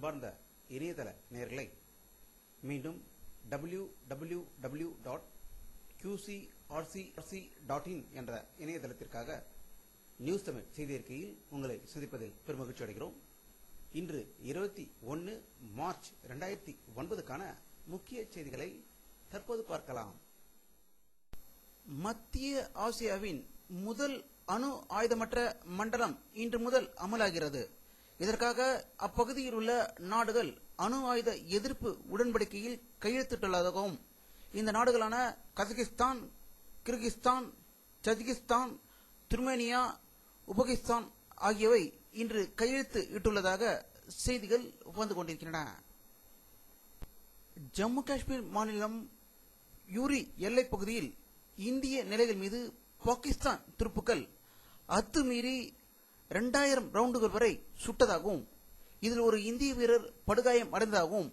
அன்பார்ந்த இணையதள நேயர்களை மீண்டும் www.qcrc.in என்ற இணையதளத்திற்காக நியூஸ் தமிழ் செய்தி அறிக்கையில் உங்களை சந்திப்பதில் பெருமகிழ்ச்சி அடைகிறோம். இன்று 21 மார்ச் 2009க்கான முக்கிய செய்திகளை தற்போது பார்க்கலாம். மத்திய ஆசியாவின் முதல் அணு ஆயுதமற்ற மண்டலம் இன்று முதல் அமலாகிறது. இதற்காக அப்பகுதியில் உள்ள நாடுகள் அணு ஆயுத எதிர்ப்பு உடன்படிக்கையில் கையெழுத்திட்டுள்ளதாகவும் இந்த நாடுகளான கஜகிஸ்தான், கிர்கிஸ்தான், தஜிகிஸ்தான், துர்மேனியா, உபகிஸ்தான் ஆகியவை இன்று கையெழுத்து இட்டுள்ளதாக செய்திகள் வந்து கொண்டிருக்கின்றன. ஜம்மு காஷ்மீர் மாநிலம் யூரி எல்லைப் பகுதியில் இந்திய நிலைகள் மீது பாகிஸ்தான் துருப்புக்கள் அத்துமீறி 2000 ரவுண்டுகள் வரை சுட்டதாகவும் இதில் ஒரு இந்திய வீரர் படுகாயம் அடைந்ததாகவும்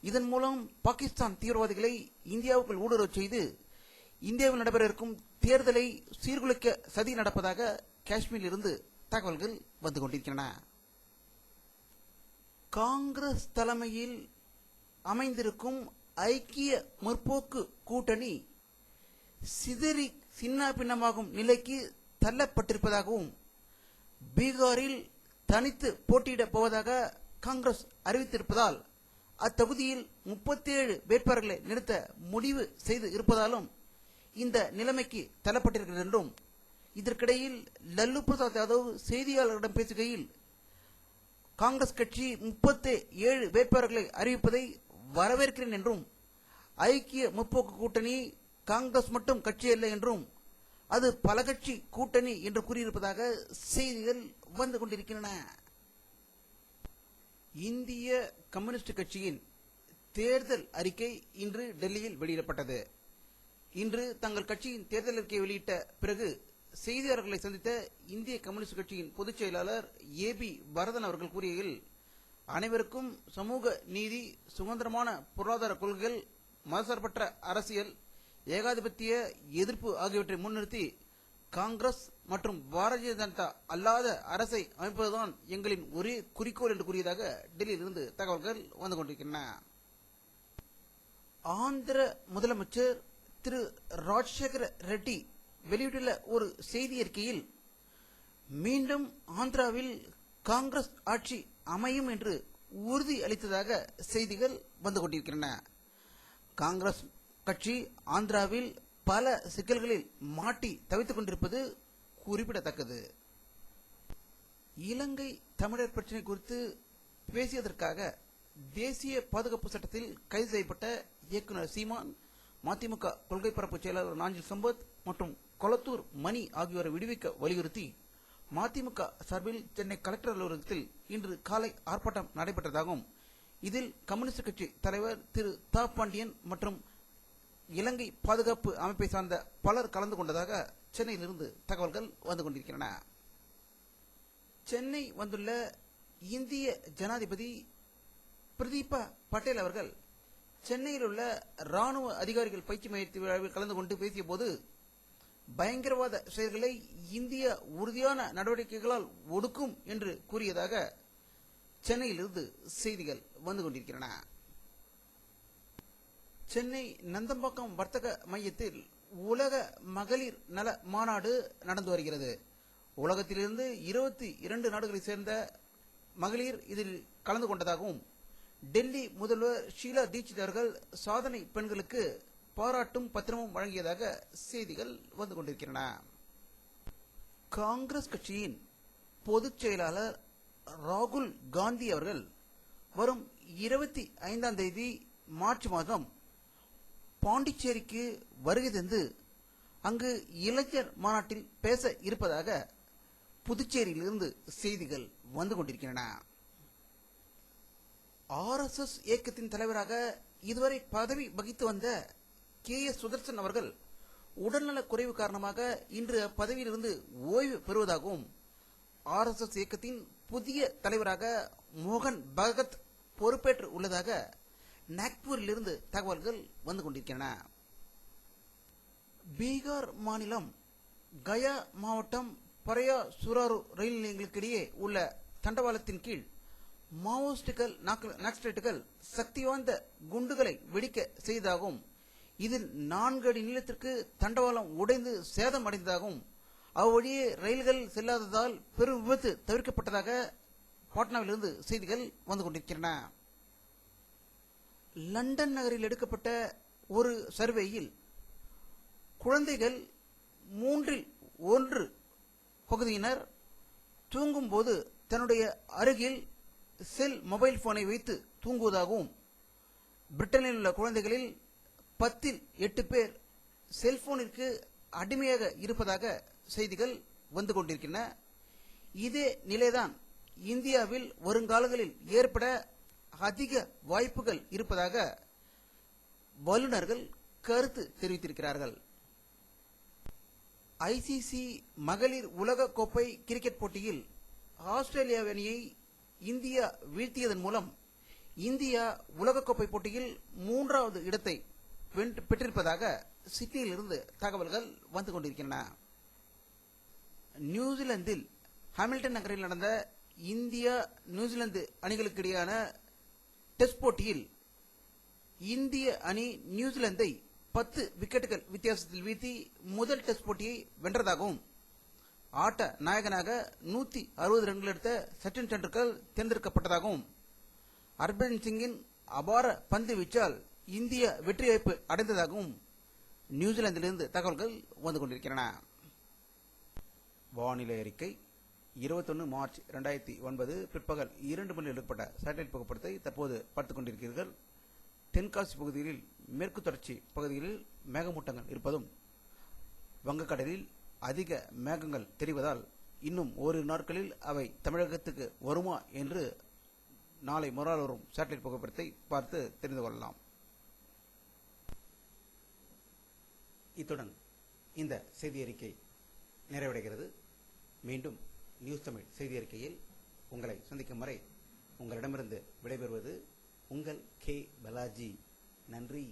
இதன் மூலம் பாகிஸ்தான் தீவிரவாதிகளை இந்தியாவுக்குள் ஊடுருவச் செய்து இந்தியாவில் நடைபெற இருக்கும் தேர்தலை சீர்குலைக்க சதி நடப்பதாக காஷ்மீரில் இருந்து தகவல்கள் வந்து கொண்டிருக்கின்றன. காங்கிரஸ் தலைமையில் அமைந்திருக்கும் ஐக்கிய முற்போக்கு கூட்டணி சிதறி சின்ன பின்னமாகும் நிலைக்கு தள்ளப்பட்டிருப்பதாகவும் பீகாரில் தனித்து போட்டியிடப் போவதாக காங்கிரஸ் அறிவித்திருப்பதால் அத்தொகுதியில் 37 வேட்பாளர்களை நிறுத்த முடிவு செய்து இருப்பதாலும் இந்த நிலைமைக்கு தள்ளப்பட்டிருக்கிறது என்றும், இதற்கிடையில் லல்லு பிரசாத் யாதவ் செய்தியாளர்களிடம் பேசுகையில் காங்கிரஸ் கட்சி 37 வேட்பாளர்களை அறிவிப்பதை வரவேற்கிறேன் என்றும், ஐக்கிய முற்போக்கு கூட்டணி காங்கிரஸ் மட்டும் கட்சி அல்ல என்றும் அது பல கட்சி கூட்டணி என்று கூறியிருப்பதாக செய்திகள் வந்து கொண்டிருக்கின்றன. இந்திய கம்யூனிஸ்ட் கட்சியின் தேர்தல் அறிக்கை இன்று டெல்லியில் வெளியிடப்பட்டது. இன்று தங்கள் கட்சியின் தேர்தல் அறிக்கையை வெளியிட்ட பிறகு செய்தியாளர்களை சந்தித்த இந்திய கம்யூனிஸ்ட் கட்சியின் பொதுச் செயலாளர் AB பரதன் அவர்கள் கூறுகையில், அனைவருக்கும் சமூக நீதி, சுதந்திரமான பொருளாதார கொள்கைகள், மதசார்பற்ற அரசியல், ஏகாதிபத்திய எதிர்ப்பு ஆகியவற்றை முன்னிறுத்தி காங்கிரஸ் மற்றும் பாரதிய ஜனதா அல்லாத அரசை அமைப்பதுதான் எங்களின் ஒரே குறிக்கோள் என்று கூறியதாக டெல்லியிலிருந்து தகவல்கள் வந்து கொண்டிருக்கின்றன. ஆந்திர முதலமைச்சர் திரு ராஜசேகர ரெட்டி வெளியிட்டுள்ள ஒரு செய்தி அறிக்கையில் மீண்டும் ஆந்திராவில் காங்கிரஸ் ஆட்சி அமையும் என்று உறுதி அளித்ததாக செய்திகள் வந்து கொண்டிருக்கின்றன. காங்கிரஸ் கட்சி ஆந்திராவில் பல சிக்கல்களில் மாட்டி தவித்துக் கொண்டிருப்பது குறிப்பிடத்தக்கது. இலங்கை தமிழர் பிரச்சினை குறித்து பேசியதற்காக தேசிய பாதுகாப்பு சட்டத்தில் கைது செய்யப்பட்ட இயக்குநர் சீமான், மதிமுக கொள்கை பரப்பு செயலாளர் நாஞ்சில் சம்பத் மற்றும் கொளத்தூர் மணி ஆகியோரை விடுவிக்க வலியுறுத்தி மதிமுக சார்பில் சென்னை கலெக்டர் அலுவலகத்தில் இன்று காலை ஆர்ப்பாட்டம் நடைபெற்றதாகவும், இதில் கம்யூனிஸ்ட் கட்சி தலைவர் திரு தா பாண்டியன் மற்றும் இலங்கை பாதுகாப்பு அமைப்பை சார்ந்த பலர் கலந்து கொண்டதாக சென்னையிலிருந்து தகவல்கள் வந்து கொண்டிருக்கின்றன. சென்னை வந்துள்ள இந்திய ஜனாதிபதி பிரதீபா பட்டேல் அவர்கள் சென்னையில் உள்ள ராணுவ அதிகாரிகள் பயிற்சி மையத்தில் விழாவில் கலந்து கொண்டு பேசிய போது, பயங்கரவாத செயல்களை இந்தியா உறுதியான நடவடிக்கைகளால் ஒடுக்கும் என்று கூறியதாக சென்னையிலிருந்து செய்திகள் வந்து கொண்டிருக்கின்றன. சென்னை நந்தம்பாக்கம் வர்த்தக மையத்தில் உலக மகளிர் நல மாநாடு நடந்து வருகிறது. உலகத்திலிருந்து 22 நாடுகளைச் சேர்ந்த மகளிர் இதில் கலந்து கொண்டதாகவும், டெல்லி முதல்வர் ஷீலா தீட்சித் அவர்கள் சாதனை பெண்களுக்கு பாராட்டும் பத்திரமும் வழங்கியதாக செய்திகள் வந்து கொண்டிருக்கின்றன. காங்கிரஸ் கட்சியின் பொதுச் செயலாளர் ராகுல் காந்தி அவர்கள் வரும் 25ஆம் தேதி மார்ச் மாதம் பாண்டிச்சேரிக்கு வருகை தந்து அங்கு இளைஞர் மாநாட்டில் பேச இருப்பதாக புதுச்சேரியிலிருந்து செய்திகள் வந்து கொண்டிருக்கின்றன. RSS இயக்கத்தின் தலைவராக இதுவரை பதவி வகித்து வந்த KS சுதர்சன் அவர்கள் உடல்நலக் குறைவு காரணமாக இன்று பதவியிலிருந்து ஓய்வு பெறுவதாகவும், RSS இயக்கத்தின் புதிய தலைவராக மோகன் பகத் பொறுப்பேற்று உள்ளதாக நாக்பூரிலிருந்து தகவல்கள் வந்து கொண்டிருக்கின்றன. பீகார் மாநிலம் கயா மாவட்டம் பரையா சுராரு ரயில் நிலையங்களுக்கிடையே உள்ள தண்டவாளத்தின் கீழ் நக்சலைட்டுகள் சக்தி வாய்ந்த குண்டுகளை வெடிக்க செய்ததாகவும் இதில் 4 அடி நீளத்திற்கு தண்டவாளம் உடைந்து சேதம் அடைந்ததாகவும் அவ்வழியே ரயில்கள் செல்லாததால் பெரும் விபத்து தவிர்க்கப்பட்டதாக பாட்னாவிலிருந்து செய்திகள் வந்து கொண்டிருக்கின்றன. லண்டன் நகரில் எடுக்கப்பட்ட ஒரு சர்வேயில் குழந்தைகள் 1/3 பகுதியினர் தூங்கும்போது தன்னுடைய அருகில் மொபைல் போனை வைத்து தூங்குவதாகவும், பிரிட்டனில் உள்ள குழந்தைகளில் 10 பேர் செல்போனிற்கு அடிமையாக இருப்பதாக செய்திகள் வந்து கொண்டிருக்கின்றன. இதே நிலைதான் இந்தியாவில் வருங்காலங்களில் ஏற்பட அதிக வாய்ப்புகள் இருப்பதாக வல்லுநர்கள் கருத்து தெரிவித்திருக்கிறார்கள். ஐசிசி மகளிர் உலக கோப்பை கிரிக்கெட் போட்டியில் ஆஸ்திரேலியா அணியை இந்தியா வீழ்த்தியதன் மூலம் இந்தியா உலகக்கோப்பை போட்டியில் 3வது இடத்தை பெற்றிருப்பதாக சிட்னியிலிருந்து தகவல்கள் வந்து கொண்டிருக்கின்றன. நியூசிலாந்தில் ஹாமில்டன் நகரில் நடந்த இந்தியா நியூசிலாந்து அணிகளுக்கு இடையான டெஸ்ட் போட்டியில் இந்திய அணி நியூசிலாந்தை 10 விக்கெட்டுகள் வித்தியாசத்தில் வீழ்த்தி முதல் டெஸ்ட் போட்டியை வென்றதாகவும், ஆட்ட நாயகனாக 160 ரன்கள் எடுத்த சச்சின் டெண்டுல்கர் தேர்ந்தெடுக்கப்பட்டதாகவும், ஹர்பஜன் சிங்கின் அபார பந்து வீச்சால் இந்திய வெற்றி வாய்ப்பு அடைந்ததாகவும் நியூசிலாந்திலிருந்து தகவல்கள் வந்து கொண்டிருக்கின்றன. வானிலை அறிக்கை 21 மார்ச் 2009 பிற்பகல் 2 மணியில் எடுக்கப்பட்ட சேட்டலைட் புகைப்படத்தை தற்போது பார்த்துக் கொண்டிருக்கிறீர்கள். தென்காசி பகுதிகளில் மேற்கு தொடர்ச்சி பகுதிகளில் மேகமூட்டங்கள் இருப்பதும், வங்கக்கடலில் அதிக மேகங்கள் தெரிவதால் இன்னும் ஓரிரு நாட்களில் அவை தமிழகத்துக்கு வருமா என்று நாளை மறுநாள் வரும் சேட்டலைட் புகைப்படத்தை பார்த்து தெரிந்து கொள்ளலாம். இத்துடன் இந்த செய்தி அறிக்கை நிறைவடைகிறது. மீண்டும் நியூஸ் தமிழ் செய்தி அறிக்கையில் உங்களை சந்திக்கும் வரை உங்களிடமிருந்து விடைபெறுவது உங்கள் கே. பாலாஜி. நன்றி.